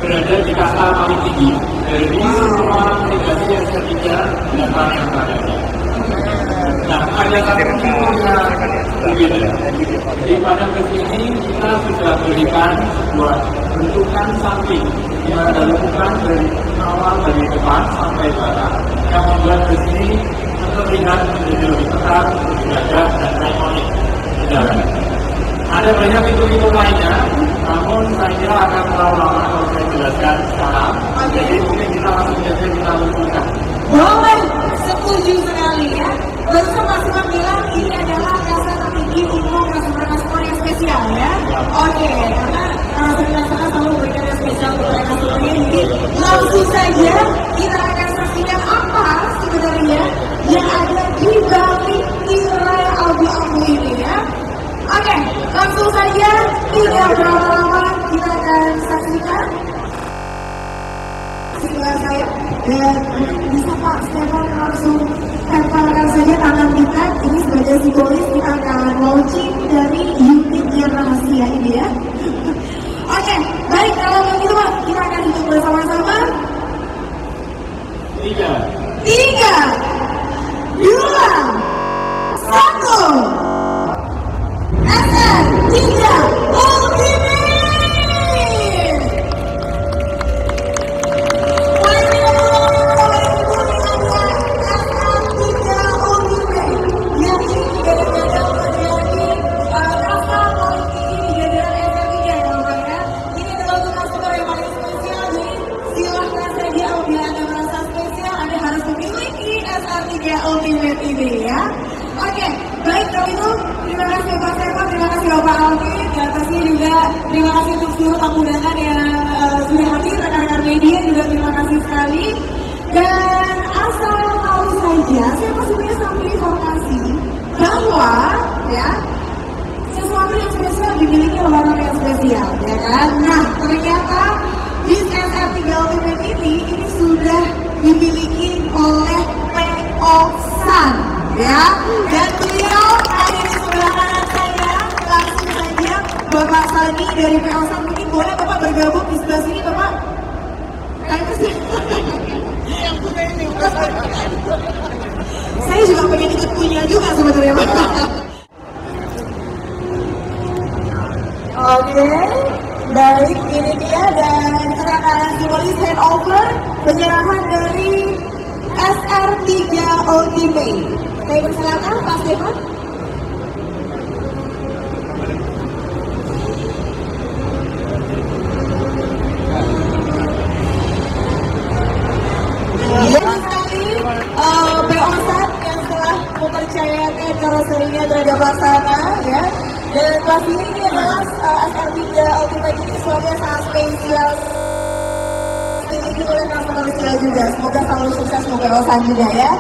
berada di kasta paling tinggi dari semua aplikasi yang ketiga delapan yang ada. Nah, ada satu simpulnya begitu. Jadi pada kesini kita sudah berikan sebuah bentukan samping yang ada bentukan dari awal dari depan sampai belakang yang membuat kesini terlihat menjadi lebih ketat, lebih gagah dan ikonik. Ada banyak fitur-fitur lainnya, namun saya kira akan terlalu lama kalau saya jelaskan sekarang. Jadi mungkin kita langsung saja kita lakukan. Boleh, setuju sekali ya. Barusan Mas Imam bilang ini adalah kasta tertinggi untuk customer yang spesial ya. Oke, karena saya selalu memberikan yang spesial untuk customer ini. Jadi langsung saja kita akan saksikan apa sebenarnya yang ada di balik tirai abu-abu ini ya. Oke, langsung saja tidak berapa lama kita akan saksikan. Sebelah saya dan bisa Pak Stefan langsung tempelkan saja tangan kita. Ini sebagai simbolis kita akan launching dari unit yang rahasia ini ya. Oke, baik kalau begitu Pak, kita akan hitung bersama-sama. 3, 2, 1. SR3 Ultimate! Yang ini kadang-kadang menjadi kasta paling tinggi di jajaran SR3 ya Bapak ya. Ini adalah untuk customer yang paling spesial, jadi silahkan saja apabila Anda merasa spesial, Anda harus memiliki SR3 Ultimate ini ya. Oke, baik kalau itu terima kasih Pak Stefan, terima kasih Bapak Alvin, di atasnya juga terima kasih untuk seluruh tamu undangan yang sudah hadir, rekan-rekan media juga terima kasih sekali. Dan asal tahu saja, saya masih punya satu informasi bahwa ya sesuatu yang spesial dimiliki oleh orang yang spesial, ya kan? Nah, ternyata di SR3 Ultimate ini sudah dimiliki oleh PO San. Ya, dan beliau ada di sebelah kanan saya. Langsung saja Bapak Sani dari PO San, mungkin boleh Bapak bergabung di sebelah sini Bapak. Saya juga pengen ikut punya juga sebenarnya Bapak. Oke, baik ini dia dan rekan-rekan simbolis handover penyerahan dari SR3 Ultimate. Saya persilakan Pak Stefan. Bagus sekali PO-San yang telah mempercayakan karoserinya terhadap Laksana ya. Dan pastinya ini adalah SR3 Ultimate ini sesuatu yang sangat spesial. Ini oleh customer juga. Semoga selalu sukses untuk PO-San juga ya.